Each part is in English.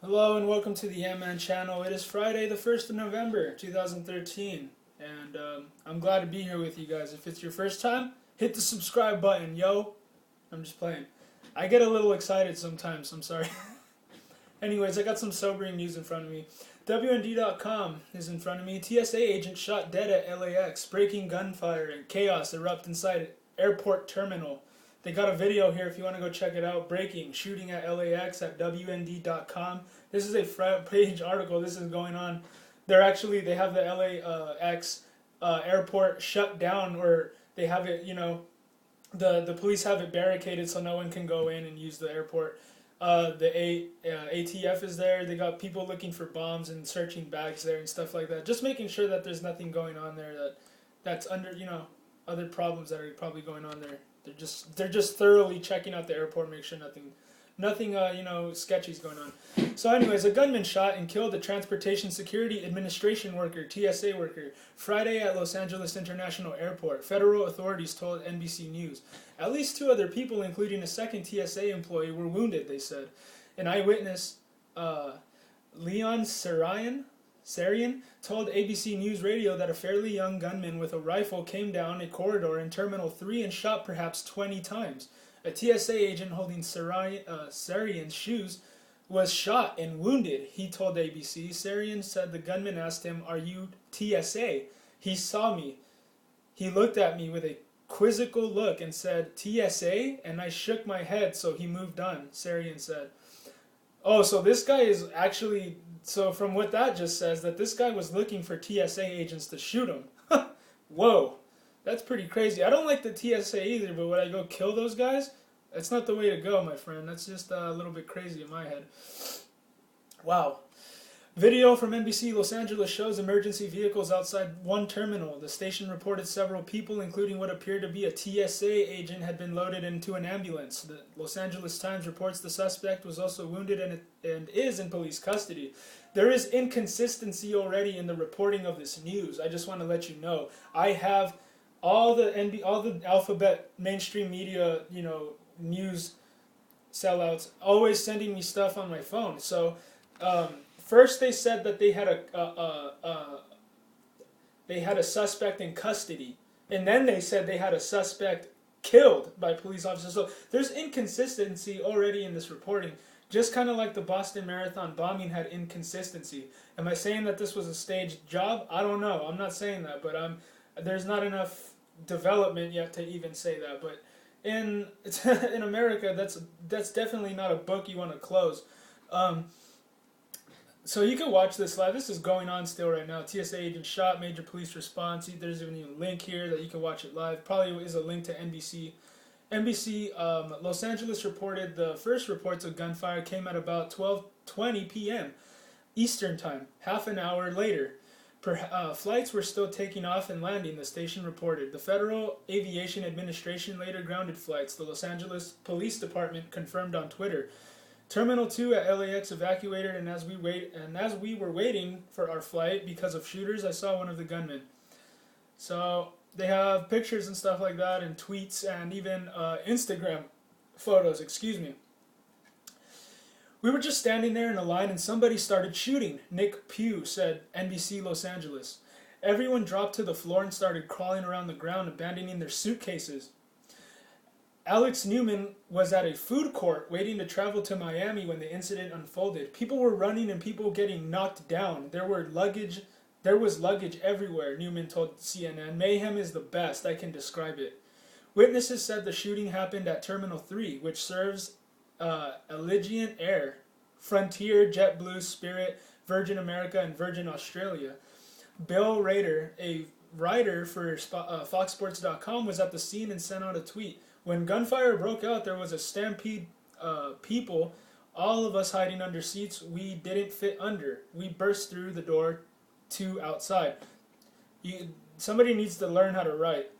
Hello and welcome to the Man channel. It is Friday the 1st of November 2013 and I'm glad to be here with you guys. If it's your first time, hit the subscribe button, yo. I'm just playing. I get a little excited sometimes, I'm sorry. Anyways, I got some sobering news in front of me. WND.com is in front of me. TSA agent shot dead at LAX. Breaking gunfire and chaos erupt inside airport terminal. They got a video here if you want to go check it out. Breaking, shooting at LAX at WND.com. This is a front page article. This is going on. They have the LAX airport shut down, or they have it, the police have it barricaded so no one can go in and use the airport. The ATF is there. They got people looking for bombs and searching bags there and stuff like that. Just making sure that there's nothing going on there that's under, other problems that are probably going on there. They're just thoroughly checking out the airport, make sure nothing sketchy is going on. So anyways, a gunman shot and killed a Transportation Security Administration worker, TSA worker, Friday at Los Angeles International Airport. Federal authorities told NBC News. At least two other people, including a second TSA employee, were wounded, they said. An eyewitness, Leon Sarian told ABC News Radio that a fairly young gunman with a rifle came down a corridor in Terminal 3 and shot perhaps 20 times. A TSA agent holding Sarian's shoes was shot and wounded, he told ABC. Sarian said the gunman asked him, "Are you TSA?" He saw me. He looked at me with a quizzical look and said, "TSA?" And I shook my head, so he moved on, Sarian said. Oh, so this guy is actually... So from what that just says, that this guy was looking for TSA agents to shoot him. Whoa, that's pretty crazy. I don't like the TSA either, but would I go kill those guys? That's not the way to go, my friend. That's just a little bit crazy in my head. Wow. Video from NBC Los Angeles shows emergency vehicles outside one terminal. The station reported several people, including what appeared to be a TSA agent, had been loaded into an ambulance. The Los Angeles Times reports the suspect was also wounded and is in police custody. There is inconsistency already in the reporting of this news. I just want to let you know. I have all the alphabet mainstream media, news sellouts always sending me stuff on my phone. So, first, they said that they had a suspect in custody, and then they said they had a suspect killed by police officers. So there's inconsistency already in this reporting, just kind of like the Boston Marathon bombing had inconsistency. Am I saying that this was a staged job? I don't know. I'm not saying that, but there's not enough development yet to even say that. But in America, that's definitely not a book you want to close. So you can watch this live. This is going on still right now. TSA agent shot, major police response. There's even a link here that you can watch it live. Probably is a link to NBC. Los Angeles reported the first reports of gunfire came at about 12:20 p.m. Eastern Time, half an hour later. Flights were still taking off and landing, the station reported. The Federal Aviation Administration later grounded flights. The Los Angeles Police Department confirmed on Twitter. Terminal 2 at LAX evacuated, and as we were waiting for our flight because of shooters, I saw one of the gunmen. So they have pictures and stuff like that, and tweets, and even Instagram photos. Excuse me. We were just standing there in a line, and somebody started shooting. Nick Pugh said, NBC Los Angeles. Everyone dropped to the floor and started crawling around the ground, abandoning their suitcases. Alex Newman was at a food court waiting to travel to Miami when the incident unfolded. People were running and people getting knocked down. There was luggage everywhere, Newman told CNN. Mayhem is the best I can describe it. Witnesses said the shooting happened at Terminal 3, which serves Allegiant Air, Frontier, JetBlue, Spirit, Virgin America, and Virgin Australia. Bill Rader, a writer for FoxSports.com, was at the scene and sent out a tweet. When gunfire broke out, there was a stampede people, all of us hiding under seats we didn't fit under. We burst through the door to outside. Somebody needs to learn how to write.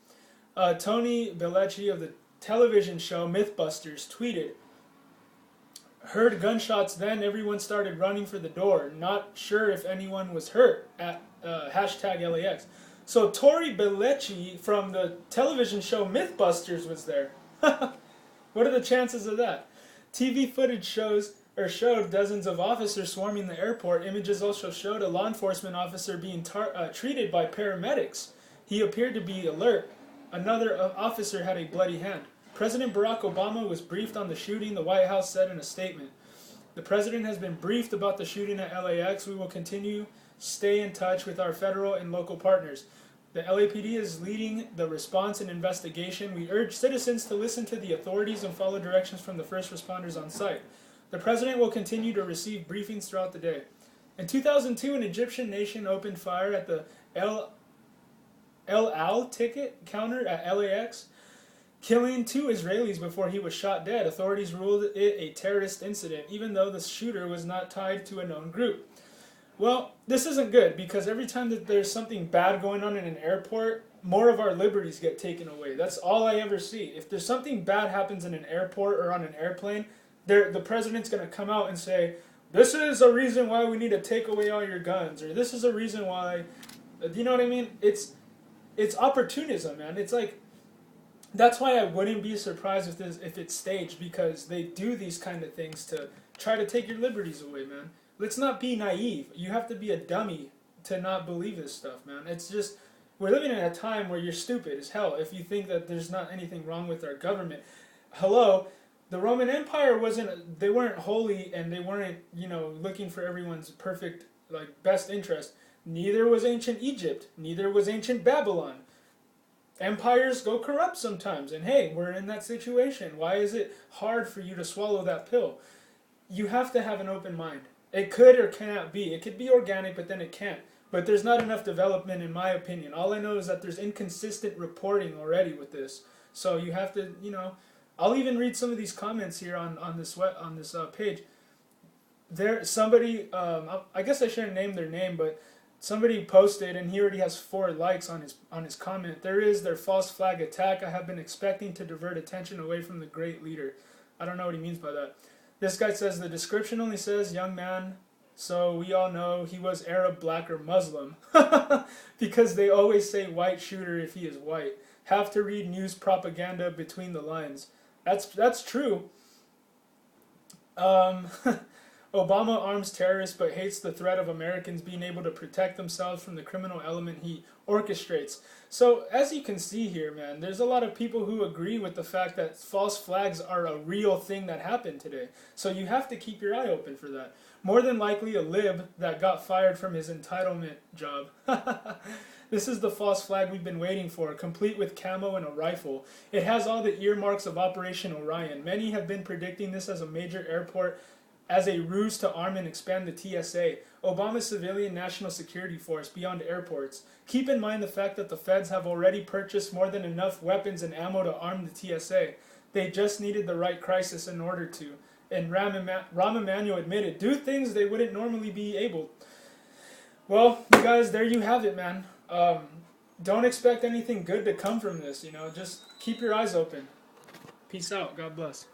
Tony Bellecci of the television show Mythbusters tweeted, heard gunshots then, everyone started running for the door. Not sure if anyone was hurt at hashtag LAX. So Tori Bellecci from the television show Mythbusters was there. What are the chances of that? TV footage shows showed dozens of officers swarming the airport. Images also showed a law enforcement officer being treated by paramedics. He appeared to be alert. Another officer had a bloody hand. President Barack Obama was briefed on the shooting, the White House said in a statement. The president has been briefed about the shooting at LAX. We will continue stay in touch with our federal and local partners. The LAPD is leading the response and investigation. We urge citizens to listen to the authorities and follow directions from the first responders on site. The president will continue to receive briefings throughout the day. In 2002, an Egyptian nation opened fire at the El Al ticket counter at LAX, killing 2 Israelis before he was shot dead. Authorities ruled it a terrorist incident, even though the shooter was not tied to a known group. Well, this isn't good, because every time that there's something bad going on in an airport, more of our liberties get taken away. That's all I ever see. If there's something bad happens in an airport or on an airplane, the president's going to come out and say, this is a reason why we need to take away all your guns, or this is a reason why, you know what I mean? It's opportunism, man. It's like, that's why I wouldn't be surprised if it's staged, because they do these kind of things to try to take your liberties away, man. Let's not be naive. You have to be a dummy to not believe this stuff, man. It's just, we're living in a time where you're stupid as hell if you think that there's not anything wrong with our government. Hello, the Roman Empire they weren't holy, and they weren't, looking for everyone's perfect, best interest. Neither was ancient Egypt. Neither was ancient Babylon. Empires go corrupt sometimes, and hey, we're in that situation. Why is it hard for you to swallow that pill? You have to have an open mind. It could or cannot be. It could be organic, but then it can't. But there's not enough development, in my opinion. All I know is that there's inconsistent reporting already with this. So you have to, I'll even read some of these comments here on this page. Somebody, I guess I shouldn't name their name, but somebody posted, and he already has 4 likes on his comment. There is their false flag attack. I have been expecting to divert attention away from the great leader. I don't know what he means by that. This guy says the description only says young man, so we all know he was Arab, black, or Muslim. Because they always say white shooter if he is white. Have to read news propaganda between the lines. That's true. Obama arms terrorists but hates the threat of Americans being able to protect themselves from the criminal element he orchestrates. So, as you can see here, man, there's a lot of people who agree with the fact that false flags are a real thing that happened today. So you have to keep your eye open for that. More than likely a lib that got fired from his entitlement job. This is the false flag we've been waiting for, complete with camo and a rifle. It has all the earmarks of Operation Orion. Many have been predicting this as a major airport as a ruse to arm and expand the TSA, Obama's civilian national security force, beyond airports. Keep in mind the fact that the feds have already purchased more than enough weapons and ammo to arm the TSA. They just needed the right crisis in order to. And Rahm Emanuel admitted, do things they wouldn't normally be able. Well, you guys, there you have it, man. Don't expect anything good to come from this, just keep your eyes open. Peace out. God bless.